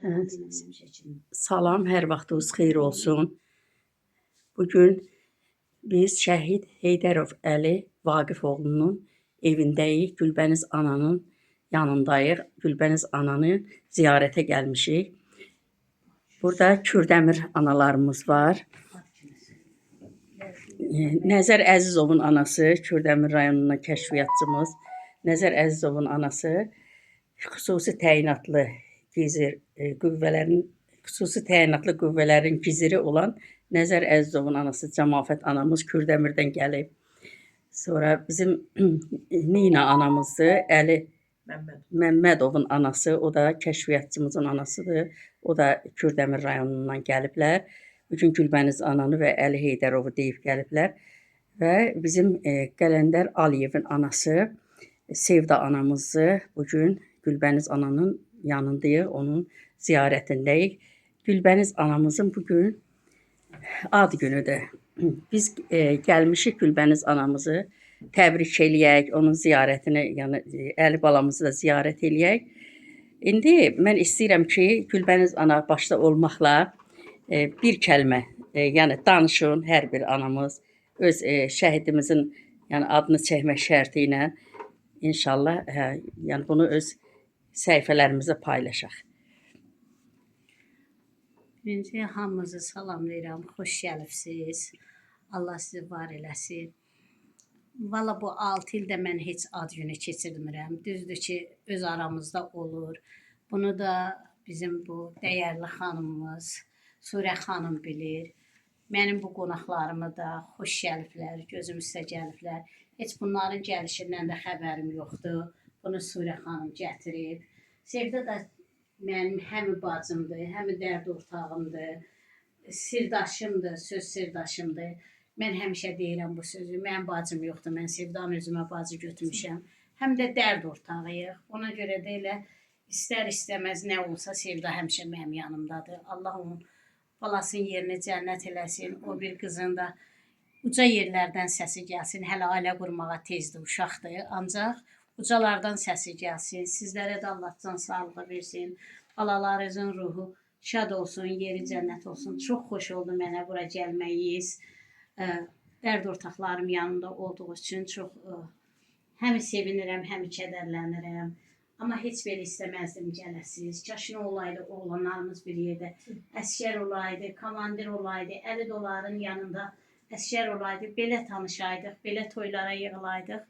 Salam, hər vaxtınız xeyir olsun. Bugün biz şəhid Heydərov Əli Vaqifoğlunun evindəyik. Gülbəniz ananın yanındayıq. Gülbəniz ananı ziyarətə gəlmişik. Burada Kürdəmir analarımız var. Nəzər Əzizovun anası, Kürdəmir rayonunun kəşfiyyatçımız. Nəzər Əzizovun anası xüsusi təyinatlı qüvvələrin giziri olan Nəzər Əzizovun anası Camafət anamız Kürdəmirdən gəlib. Sonra bizim Nina anamızdır, Əli Məmmədovun anası, o da kəşfiyyatçımızın anasıdır. O da Kürdəmir rayonundan gəliblər. Bugün Gülbəniz ananı və Əli Heydərovu deyib gəliblər. Və bizim Qələndər Aliyevin anası Sevda anamızdır. Bugün Gülbəniz ananın yanındayıq, onun ziyarətindəyik. Gülbəniz anamızın bugün ad günüdür. Biz gəlmişik Gülbəniz anamızı təbrik eləyək, onun ziyarətini, yəni Əli balamızı da ziyarət eləyək. İndi mən istəyirəm ki, Gülbəniz ana başda olmaqla bir kəlmə, yəni danışın hər bir anamız öz şəhidimizin yəni adını çəkmək şərti ilə inşallah yəni bunu öz səhifələrimizə paylaşaq. Birinci hamınızı salamlayıram, xoş gəlibsiz. Allah sizi var eləsin. Valla bu 6 ildə mən heç ad günü keçirmirəm. Düzdür ki, öz aramızda olur. Bunu da bizim bu dəyərli xanımımız Surə xanım bilir. Mənim bu qonaqlarımı da xoş gəliblər, gözüm üstə gəliblər. Heç bunların gəlişindən də xəbərim yoxdur. Bunu Surə xanım gətirib. Sevda da mənim həm bacımdır, həm dərd ortağımdır, sirdaşımdır, söz sirdaşımdır. Mən həmişə deyirəm bu sözü, mənim bacım yoxdur, mən Sevdanı özümə bacı götürmüşəm. Həm də dərd ortağıyıq. Ona görə də elə istər-istəməz nə olsa Sevda həmişə mənim yanımdadır. Allah onun balasının yerini cənnət eləsin, o bir qızın da uca yerlərdən səsi gəlsin. Hələ ailə qurmağa tezdir, uşaqdır, ancaq ucalardan səsi gəlsin. Sizlərə də Allah can sağlığı versin. Balalarınızın ruhu şad olsun, yeri cənnət olsun. Çox xoş oldu mənə bura gəlməyiz. Dərd ortaqlarım yanında olduğu üçün çox həm sevinirəm, həm kədərlənirəm. Amma heç belə istəməzdim gələsiz. Kaş nə olaydı, oğlanlarımız bir yerdə əskər olaydı, komandir olaydı, Əli doların yanında əskər olaydı, belə tanışaydıq, belə toylara yığılaydıq.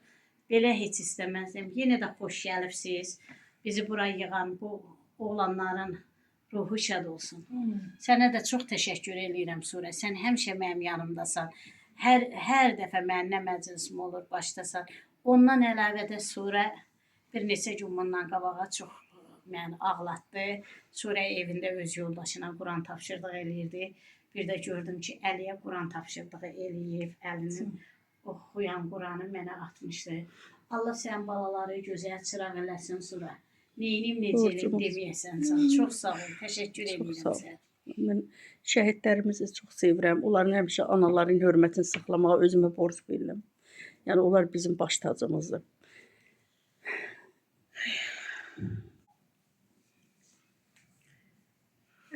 Belə heç istəməzdim. Yenə də xoş gəlibsiz. Bizi bura yığan bu oğlanların ruhu şad olsun. Sənə də çox təşəkkür edirəm Surə. Sən həmişə mənim yanımdasan. Hər dəfə mənim nə məclisim olur, başdasan. Ondan əlavə də Surə bir neçə gün bundan qabağa çox məni ağlatdı. Surə evində öz yoldaşına Quran tapşırdığı eləyirdi. Bir də gördüm ki, Əliyə Quran tapşırdığı eləyib. Əlinin oxuyan Quranı mənə atmışdı. Allah sən balaları gözəl çıraq eləsin Surə. Neynim, necəlim deməyəsən sən. Çox sağ ol, təşəkkür edirəm sənə. Mən şəhidlərimizi çox sevirəm. Onların həmişə anaların hörmətini saxlamağa özümə borc bilirəm. Yəni onlar bizim baş tacımızdır.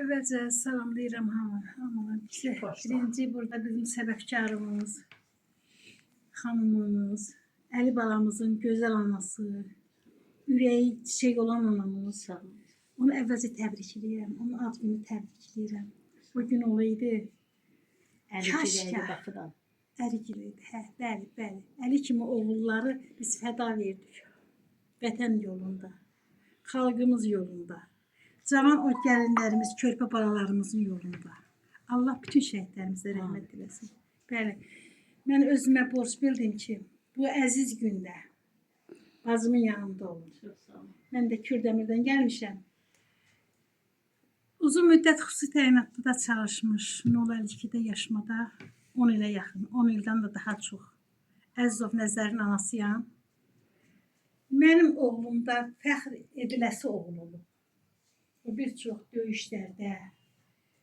Əvvəlcə salamlayıram hamını. Birinci burada bizim səbəbkarımız, xanımımız, Əli balamızın gözəl anası, ürəyi çiçək olan anamız. Onu əvvəlcə təbrik edirəm, onun ad günü təbrik edirəm. O gün olaydı, kaşka, Əli girəydi, bəli. Əli kimi oğulları biz fəda verdik. Vətən yolunda, xalqımız yolunda, cavan o gəlinlərimiz, körpə balalarımızın yolunda. Allah bütün şəhidlərimizə rəhmət eləsin. Bəli, mən özümə borc bildim ki, bu əziz gündə bacımın yanımda olur. Mən də Kürdəmirdən gəlmişəm. Uzun müddət xüsusi təyinatlıda çalışmış, 052-də yaşmada 10 ilə yaxın, 10 ildən də daha çox. Əzizov Nəzərin anasıyam. Mənim oğlumda fəxr ediləsi oğul olub. O bir çox döyüşlərdə,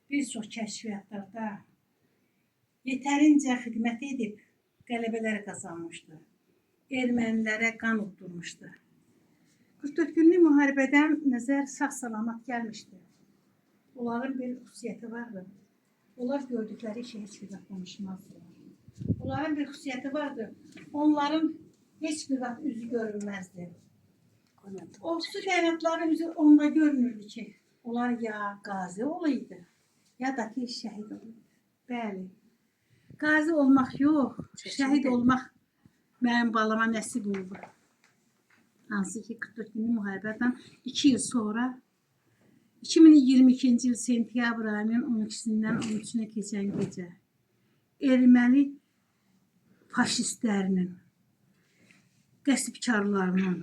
bir çox kəşfiyyatlarda yetərincə xidmət edib qələbələr qazanmışdı. Ermənilərə qan utdurmuşdu. 44 günlük müharibədən Nəzər sağ-salamat gəlmişdi. Onların bir xüsusiyyəti vardı. Onlar gördükləri işi heç bir vaxt danışmazdılar. Onların bir xüsusiyyəti vardı. Onların heç bir vaxt üzü görünməzdi. O su kainatların üzü onda görünürdü ki, onlar ya qazi olaydı, ya da ki şəhid olaydı. Bəli. Qazi olmaq yox, şəhid olmaq mənim balama nəsib oldu. Hansı ki 44 günlük müharibədən 2 il sonra 2022-ci il sentyabr ayının 12-sindən 13-ünə keçən gecə erməni faşistlərinin, qəsbkarlarının,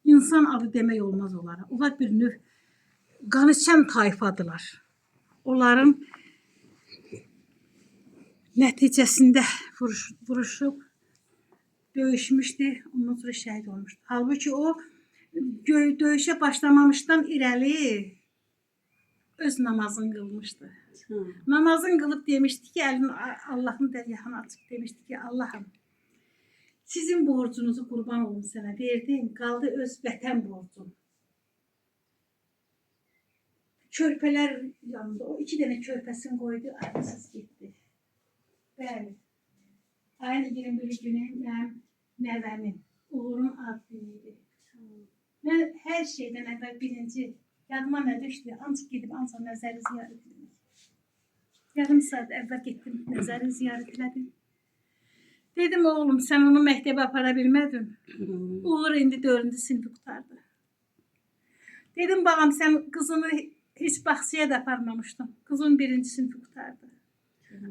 insan adı demək olmaz onlara. Onlar bir növ qanıçən tayfadılar. Onların nəticəsində vuruşub, döyüşmüşdü, ondan sonra şəhid olmuşdu. Halbuki o döyüşə başlamamışdan irəli öz namazını qılmışdı. Namazını qılıb demişdi ki, əlini Allahın dərgahına açıb demişdi ki, Allahım, sizin borcunuzu qurban olun sənə verdim, qaldı öz vətən borcum. Körpələr yanında, o 2 dənə körpəsini qoydu, arasız getdi. Bəli. Ayın 21 günü mənim nəvəmin, Uğurun ad günüydü. Mən hər şeydən əvvəl birinci yadıma nə düşdü, ancaq gedib ancaq nəzəri ziyarət etdim. Yarım saat əvvəl getdim, nəzəri ziyarət elədim. Dedim, oğlum, sən onu məktəbə apara bilmədin. Uğur indi 4-cü sinfi qutardı. Dedim, bağam, sən qızını heç bağçaya da aparmamışdın. Qızın 1-ci sinfi qutardı.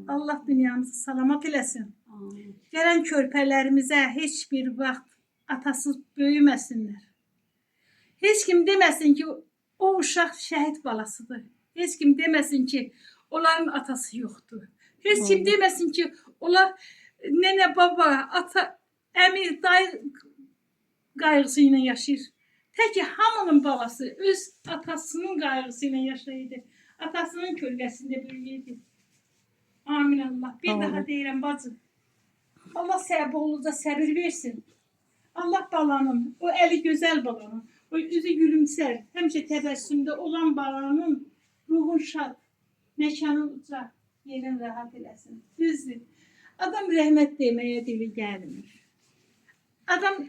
Allah dünyamızı salamat eləsin. Gələn körpələrimizə heç bir vaxt atasız böyüməsinlər. Heç kim deməsin ki, o uşaq şəhid balasıdır. Heç kim deməsin ki, onların atası yoxdur. Heç kim deməsin ki, onlar nənə, baba, ata, əmi, dayı qayğısı ilə yaşayır. Tək ki, hamının babası öz atasının qayğısı ilə yaşayırdı. Atasının kölgəsində böyüyürdü. Amin Allah. Bir daha deyirəm, bacı. Allah oğlunuza səbir versin. Allah balanın, o əli gözəl balanın, o üzü gülümsər, həmişə təbəssümdə olan balanın ruhun şad, məkanı uca, yerin rahat eləsin. Düzdür. Adam rəhmət deməyə dili gəlmir. Adam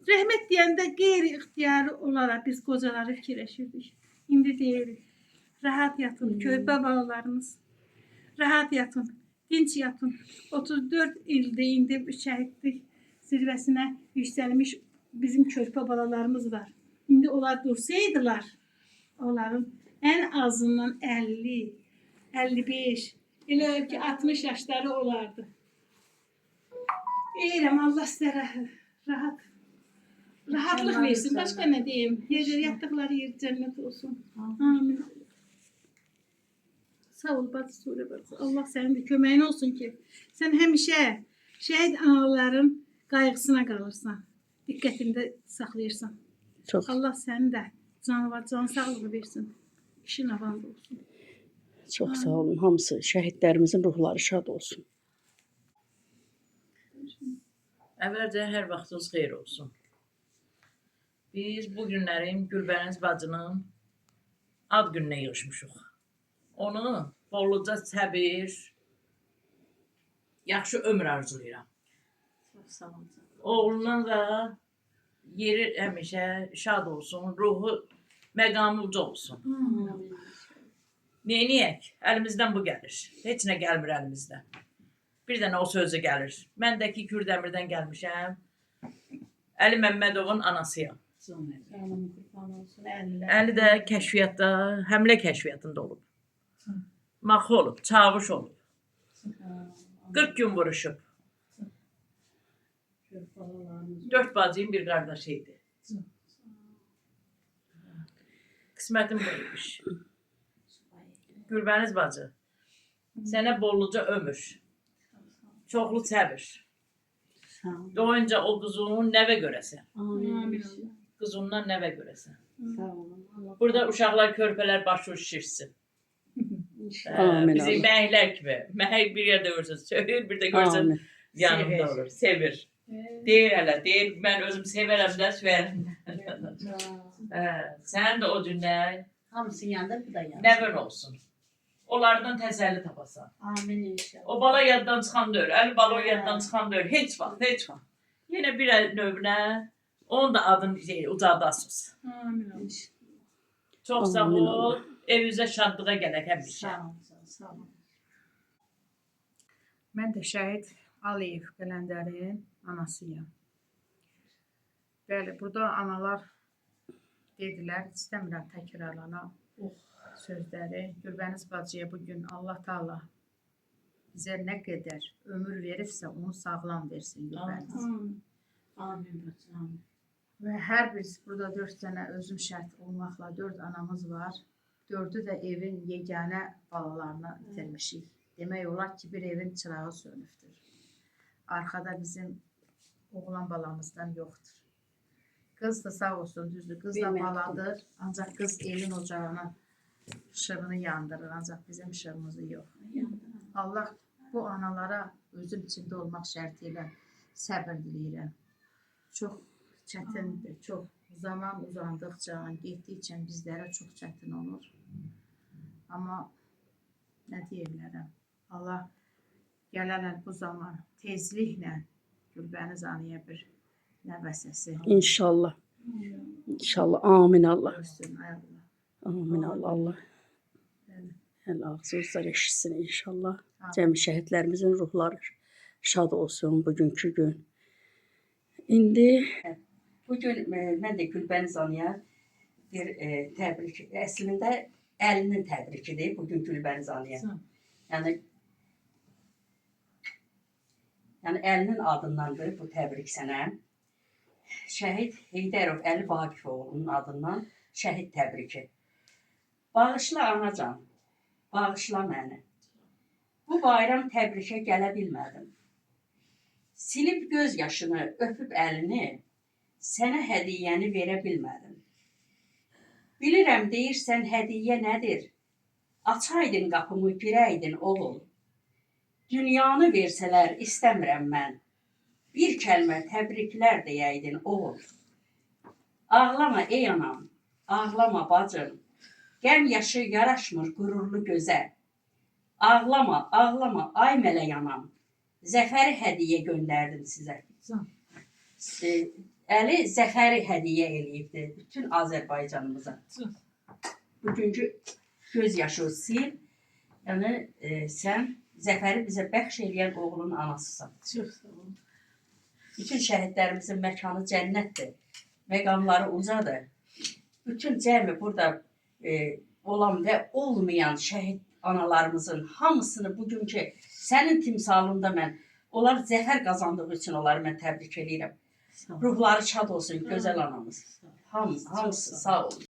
rəhmət deyəndə qeyri-ixtiyari olaraq biz qocaları fikirləşirdik. İndi deyirik, rahat yatın, körpə balalarımız, rahat yatın, dinç yatın. 34 ildir indi şəhidlik zirvəsinə yüksəlmiş bizim körpə balalarımız var. İndi onlar dursaydılar, onların ən azından 50, 55, elə ki 60 yaşları olardı. Deyirəm, Allah sizə rahatlıq versin. Başqa nə deyim? Yatdıqları yer cənnət olsun. Amin. Sağ ol, bacı Surə bacı. Allah sənin də köməyin olsun ki, sən həmişə şəhid anaların qayğısına qalırsan, diqqətində saxlayırsan. Çox, Allah sənin də can sağlığı versin, işin avanda olsun. çox sağ olun. Hamısı şəhidlərimizin ruhları şad olsun. Əvvəlcə hər vaxtınız xeyir olsun. Biz bu günlərin Gülbəniz bacının ad gününə yığışmışıq. Onu bolluca səbir, yaxşı ömür arzulayıram. Oğlundan da yeri həmişə şad olsun, ruhu məqamı uca olsun. Neyniyək? Əlimizdən bu gəlir. Heç nə gəlmir əlimizdən. Bir dənə o sözü gəlir. Mən də ki Kürdəmirdən gəlmişəm. Əli Məmmədovun anasıyam. Əli də kəşfiyyatda, həmlə kəşfiyyatında olub. Maxı olub, çavuş olub. 40 gün vuruşub. 4 bacıyım, bir qardaşı idi. Qismətim buymuş. Gülbəniz bacı, sənə bolluca ömür, çoxlu səbir. Doyunca o quzunun nəvə görəsən. Quzundan nəvə görəsən. Burada uşaqlar, körpələr başı şişirsin. Amin. Bizim məhəklər kimi. Məhək bir yerdə görürsən, söyür, bir də görürsən yanımda olur, sevir. Deyir hələ, deyir, mən özüm sevərəm də, söyərəm də. Sən də o cündə Hamısının yanında bu da yanında. Nəvən olsun. Onlardan təsəlli tapasan. Amin inşallah. O bala yaddan çıxan deyil. Əli bala o yaddan çıxan deyil. Heç vaxt, heç vaxt. Yenə bir növünə onun da adını ucaldasınız. Amin. Çox sağ Amin ol. Allah. Evinizə şadlığa gələk həmişə. Sağ olun, sağ olun. Mən də Şəhid Aliyev Qələndərin anasıyam. Bəli, burada analar dedilər, istəmirəm təkrarlana sözləri. Gülbəniz bacıya bugün Allah Taala bizə nə qədər ömür veribsə, onu sağlam versin Gülbəniz. Amin bacı, amin. Və hər biz burada 4 dənə özüm şəhid olmaqla 4 anamız var. 4'ü də evin yeganə balalarını itirmişik. Demək olar ki, bir evin çırağı sönübdür. Arkada bizim oğlan balamızdan yoxdur. Qız da sağ olsun, düzdür. Qız da baladır. Ancaq qız elin ocağına işığını yandırır. Ancaq bizim işığımızı yox. Allah bu analara özüm içində olmaq şərti ilə səbir diləyirəm. Çox çətindir, çox. Zaman uzandıqca, getdikcə bizlərə çox çətin olur. Amma nə deyə bilərəm? Allah gələnən bu zaman tezliklə Gülbəniz anıya bir nəvəsisi İnşallah. İnşallah. Amin Allah. görsün ayaqla. Amin Allah. Allah. Bəli. El ağzınızlar eşitsin inşallah. Amin. Cəmi şəhidlərimizin ruhları şad olsun bugünkü gün. İndi bugün mən də Gülbəniz anıya bir təbrik, əslində əlinin təbrikidir bugün Gülbəniz anıya. Yəni əlinin adındandır bu təbrik sənə. Şəhid Heydərov Əli Vaqifoğlu'nun adından şəhid təbriki. Bağışla anacan, bağışla məni. Bu bayram təbrikə gələ bilmədim. Silib göz yaşını, öpüb əlini, sənə hədiyyəni verə bilmədim. Bilirəm deyirsən hədiyyə nədir? Açaydın qapımı, girəydin oğul. Dünyanı versələr istəmirəm mən. Bir kəlmə təbriklər deyəydin oğul. Ağlama ey anam, ağlama bacım. Qəm yaşı yaraşmır qürurlu gözə. Ağlama, ağlama ay mələk anam. Zəfəri hədiyyə göndərdim sizə. Əli zəfəri hədiyyə eləyibdi bütün Azərbaycanımıza. Bugünkü göz yaşı sil. Yəni sən zəfəri bizə bəxş eləyən oğlun anasısan. Çox sağ olun. Bütün şəhidlərimizin məkanı cənnətdir. Məqamları ucadır. Bütün cəmi burada olan və olmayan şəhid analarımızın hamısını bugünkü sənin timsalında mən onlar zəfər qazandığı üçün onları mən təbrik edirəm. Ruhları şad olsun gözəl anamız. Hamısı sağ olun.